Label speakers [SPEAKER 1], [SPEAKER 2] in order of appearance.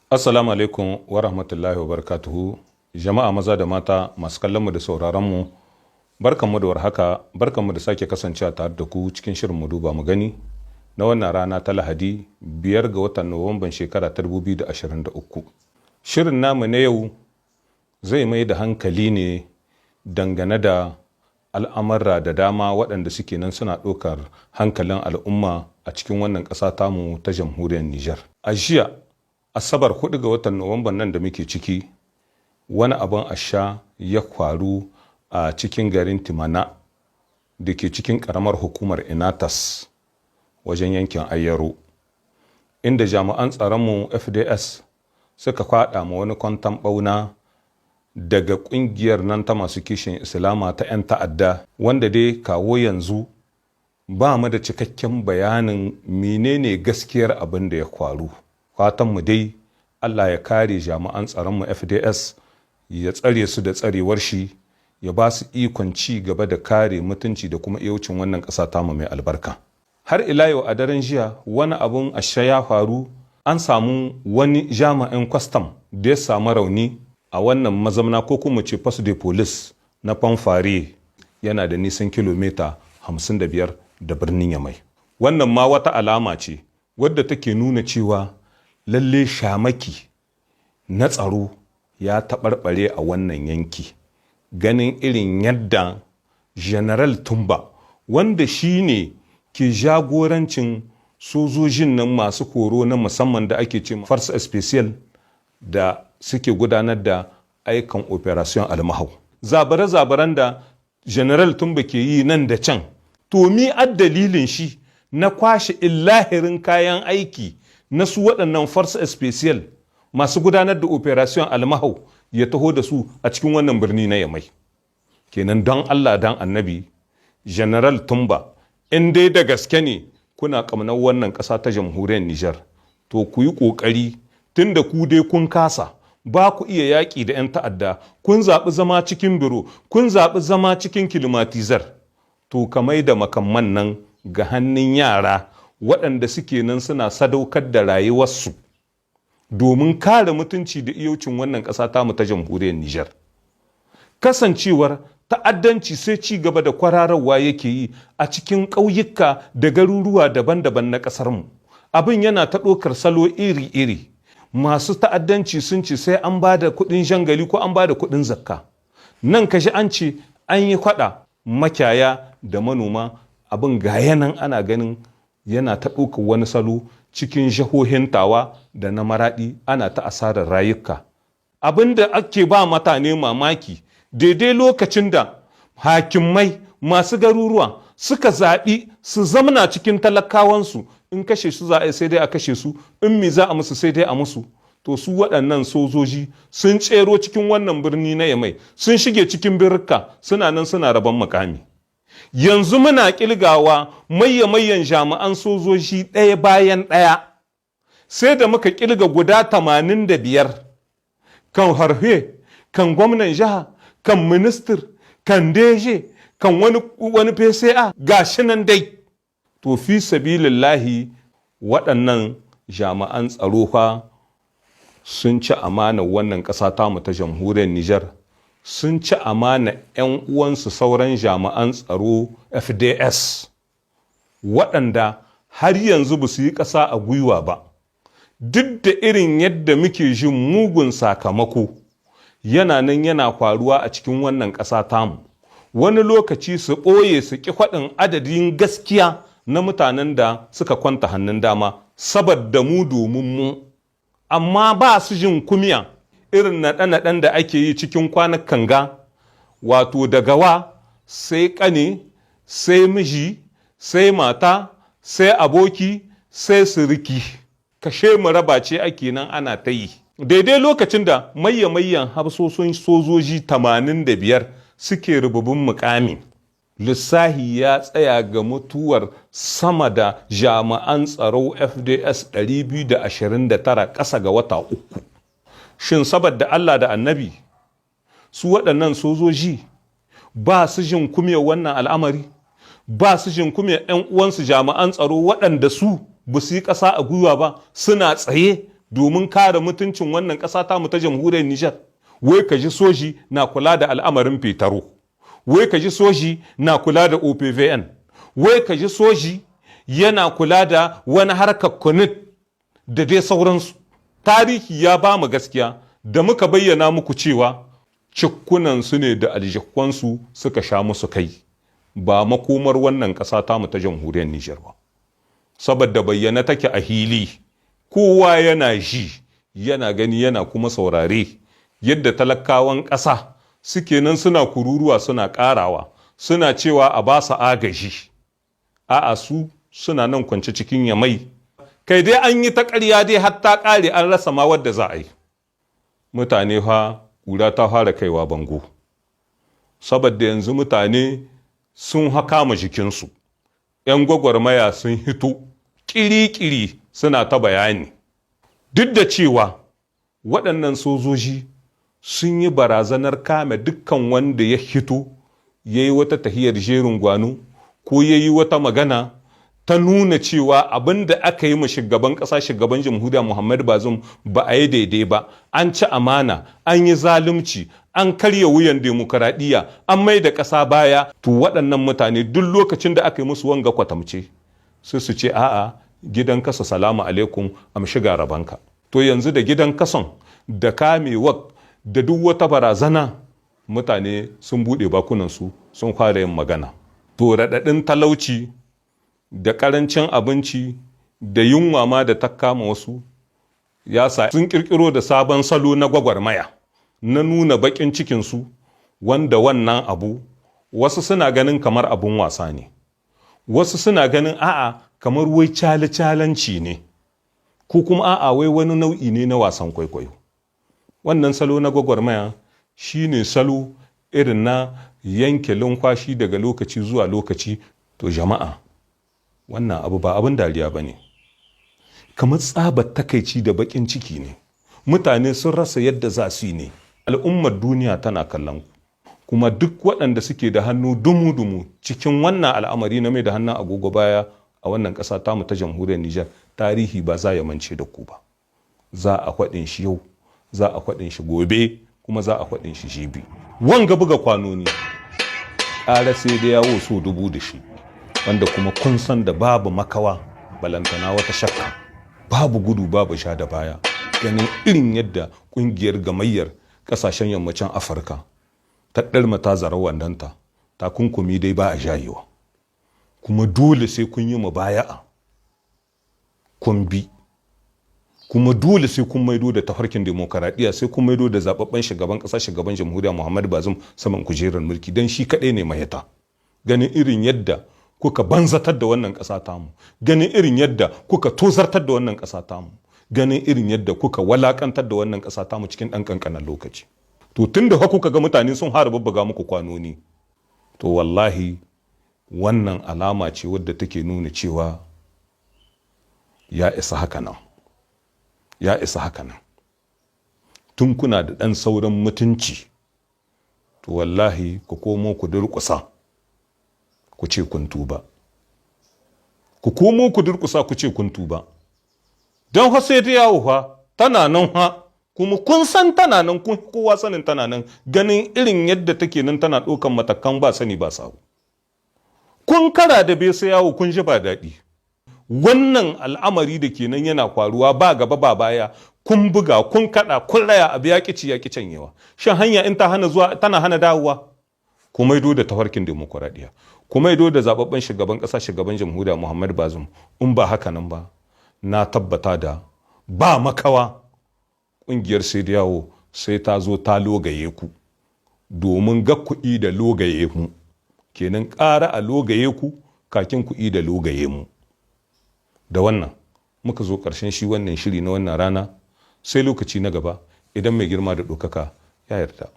[SPEAKER 1] Assalamu alaikum wa rahmatullahi wa barakatuhu. Jama'a maza da mata masu kallonmu da sauraronmu, barkanmu da warhaka, barkanmu da sake kasancewa tare da ku cikin shirin mu duba mu gani na wannan rana ta Lahadi 5 ga watan Nuwamban shekara ta 2023. Shirin namu na yau zai mai da hankali ne dangane da al'amurra da dama waɗanda suke nan suna ɗaukar hankalin al'umma a cikin wannan ƙasa tamu ta jamhuriyar Nijar. A jiya Asabar 4 ga watan Nuwamban nan da muke ciki, wani abin asha ya faru a cikin garin Timana da ke cikin ƙaramar hukumar Inatas wajen yankin Ayyaro, inda jami'an tsaronmu FDS suka kwaɗa ma wani kwanton ɓauna daga ƙungiyar nan ta masu kishin Islama ta 'yan ta'adda, wanda dai kawo yanzu ba mu da cikakken bayanin menene gaskiyar abin da ya faru. Fatanmu dai Allah ya kare jami'an tsaronmu FDS, ya tsare su da tsarewar shi, ya ba su ikon ci gaba da kare mutunci da kuma iyaucin wannan ƙasa tamu mai albarka. Har ila yau a daren jiya wani abun asha ya faru, an samu wani jami'in kwastam da ya samu rauni a wannan mazamna ko kuma ce poste de police na Fanfare, yana da nisan kilomita 55 da birnin Yamai. Wannan ma wata alama ce wadda take nuna cewa lalle shamaki na tsaro ya taɓarɓare a wannan yanki, ganin irin yadda General Tumba, wanda shi ne ke jagorancin sojojin nan masu horo na musamman da ake ce Force Special da suke gudanar da aikan Operation Almahau. Zabare-zabaren da General Tumba ke yi nan da can, to mi dalilin shi na kwashe illahirin kayan aiki na su waɗannan Force Special masu gudanar da Operation Almahau ya taho da su a cikin wannan birni na Yamai. Kenan don Allah dan Annabi, General Tumba, in dai da gaske ne kuna ƙamnar wannan ƙasa ta jamhuriyar Nijar, to ku yi ƙoƙari, tun da ku dai kun kasa, ba ku iya yaƙi da 'yan ta'adda, kun zaɓi zama cikin biro, kun zaɓi zama cikin kilimatizar, to ka mai da makamman nan ga hannun yara waɗanda suke nan suna sadaukar da rayuwarsu domin kare mutunci da iyaucin wannan ƙasa tamu ta jamhuriyar Nijar. Kasancewar ta'addanci sai ci gaba da kwararwa yake yi a cikin ƙauyuka da garuruwa daban-daban na ƙasarmu. Abin yana ta ɗaukar salo iri-iri. Masu ta'addanci sun ce sai an ba da kuɗin jangali ko an ba da kuɗin zakka. Nan kashi an ce an yi kwaɗa makiyaya da manoma, abin ga yanan ana ganin yana ta ɗaukar wani salo cikin jihohin Tawa da na Maraɗi, ana ta asarar rayuka. Abin da ake ba mutane mamaki, daidai lokacin da hakimai masu garuruwa suka zaɓi su zamana cikin talakawansu, in kashe su za a sai dai a kashe su, in mi za a musu sai dai a musu, to su waɗannan sojoji sun tsero cikin wannan birni na Yamai, sun shige cikin birka, suna nan suna rabon makami. Yanzu muna kilgawa mayyan jami'an sojoji ɗaya bayan ɗaya, sai da muka kilga guda 85, kan harfe, kan gwamnan jiha, kan ministir, kan deje, kan wani PCA, gashi nan dai. To fi sabilillahi waɗannan jami'an tsaro fa sun ci amana wannan ƙasa tamu ta jamhuriyar Nijar, sun ci amana 'yan uwansu sauran jami'an tsaro FDS, waɗanda har yanzu ba su yi ƙasa a gwiwa ba, duk da irin yadda muke jin mugun sakamako yana nan yana faruwa a cikin wannan ƙasa tamu. Wani lokaci su ɓoye su ƙi faɗin adadin gaskiya na mutanen da suka kwanta hannun dama saboda mu domin mu, amma ba su jin kumiya irin naɗe-naɗen da ake yi cikin kwanakan ga, wato daga wa sai ƙane, sai miji, sai mata, sai aboki, sai siriki. Kashe mu raba ce ake nan ana ta yi. Daidai lokacin da mayyan hafsoshin sojoji 85 suke rububin mukami, lissahi ya tsaya ga mutuwar sama da jami'an tsaro FDS 229 ƙasa ga wata 3. Shin saboda Allah da Annabi, su waɗannan sojoji ba su jin kumiyar wannan al'amari, ba su jin kumiyar 'yan uwansu jami'an tsaro waɗanda su ba su yi ƙasa a gwiwa ba, suna tsaye domin kare mutuncin wannan ƙasa tamu ta jamhuriyar Nijar. Wai ka ji soji na kula da al'amarin fetaro, wai ka ji soji na kula da OPVN, wai ka ji soji yana kula da wani harkar kunit da dai sauransu. Tarihi ya ba mu gaskiya da muka bayyana muku cewa cikkunansu ne da aljihunsu suka sha musu kai, ba makomar wannan ƙasa tamu ta jamhuriyar Nijar ba. Saboda bayyana take a hili, kowa yana ji, yana gani, yana kuma saurare yadda talakawan ƙasa suke nan suna kururuwa, suna ƙarawa, suna cewa a ba su agaji. A'a, su suna nan kwance cikin yamai. Kai dai an yi ta ƙarya dai har ta ƙare, an rasa ma wadda za a yi. Mutane fa ƙura ta fara kaiwa bango, saboda yanzu mutane sun kama jikinsu. 'Yan gwagwarmaya sun hito ƙiri-ƙiri suna ta bayani, duk da cewa waɗannan sojoji sun yi barazanar kame dukkan wanda ya hito ya yi wata tahiyar jerin gwano ko ya yi wata magana ta nuna cewa abin da aka yi ma shugaban ƙasa, shugaban jamhuriya Muhammadu Bazoum ba a yi daidai ba, an ci amana, an yi zalunci, an karya wuyan demokaradiyya, an mai da ƙasa baya. To waɗannan mutane duk lokacin da aka yi musu wanga kwatamce sai su ce a'a, gidan kasa salamu alaikum, amshi ga rabanka. To yanzu da gidan kason da kamewa da duk wata barazana, mutane sun buɗe bakunansu sun fara yin magana. To raɗaɗin talauci da ƙarancin abinci da yunwa ma da ta kama wasu ya sa sun ƙirƙiro da sabon salo na gwagwarmaya na nuna baƙin cikinsu, wanda wannan abu wasu suna ganin kamar abun wasa ne, wasu suna ganin a'a kamar wai cale-calanci ne, ko kuma a'a wai wani nau'i ne na wasan kwaikwayo. Wannan salo na gwagwarmaya shine salo irin na yanke lumfashi daga lokaci zuwa lokaci. To jama'a, wannan abu ba abin dariya ba ne, kamar tsabar takaici da bakin ciki ne. Mutane sun rasa yadda za su yi ne. Al'ummar duniya tana kallon ku, kuma duk waɗanda suke da hannu dumu-dumu cikin wannan al'amari na mai da hannun agogo baya a wannan ƙasa tamu ta jamhuriyar Nijar, tarihi ba za ya mance da ku ba. Za a kwaɗin shi yau, za a kwaɗin shi gobe, kuma za a kwaɗin shi jibi. Wanga buga kwanoni ƙara sai da yawo so dubu da shi, wanda kuma kun san da babu makawa, balantana wata shakka, babu gudu babu sha da baya, ganin irin yadda ƙungiyar gamayyar ƙasashen yammacin Afirka ta ɗarma ta zarar wandanta, takunkumi dai ba a jayewa, kuma dole sai kun yi mubaya'a, kun bi, kuma dole sai kun maido da tafarkin demokaradiyya, sai kun maido da zababben shugaban ƙasa, shugaban jamhuriya Muhammadu Bazoum saman kujerar mulki, don shi kaɗai ne mahita. Ganin irin yadda kuka banzatar da wannan ƙasa tamu, ganin irin yadda kuka tozartar da wannan ƙasa tamu, ganin irin yadda kuka walakantar da wannan ƙasa tamu cikin ɗan ƙanƙanan lokaci. To tun da kuka ga mutane sun fara babbaga muku kwanoni, to wallahi wannan alama ce wadda take nuna cewa ya isa haka nan, ya isa haka nan. Tun kuna da ɗan sauran mutunci, to wallahi ku komo ku durƙusa ku ce kun tuba, ku komo ku durƙusa ku ce kun tuba. Don ha sai ta yawo fa tana nan ha, kuma kun san tana nan, kun kowa sanin tana nan, ganin irin yadda take nan tana ɗaukan matakan ba sani ba sabu. Kun kara da bai sai yawo, kun ji ba daɗi. Wannan al'amari da kenan yana faruwa ba gaba ba baya, kun buga kun kada kun raya, abu ya kici ya ki canyewa. Shin hanya in ta hana zuwa tana hana dawowa? Ku maido da tafarkin demokuraɗiyya, ku maido da zababben shugaban ƙasa, shugaban jamhuriya Muhammadu Bazoum. In ba haka nan ba, na tabbata da ba makawa ƙungiyar sai da yawo sai ta zo ta logaye ku, domin ga kuɗi da logaye mu, kenan ƙara a logaye ku kakin kuɗi da logaye mu. Da wannan muka zo ƙarshen shi wannan shiri na wannan rana, sai lokaci na gaba idan mai girma da ɗaukaka ya yarda.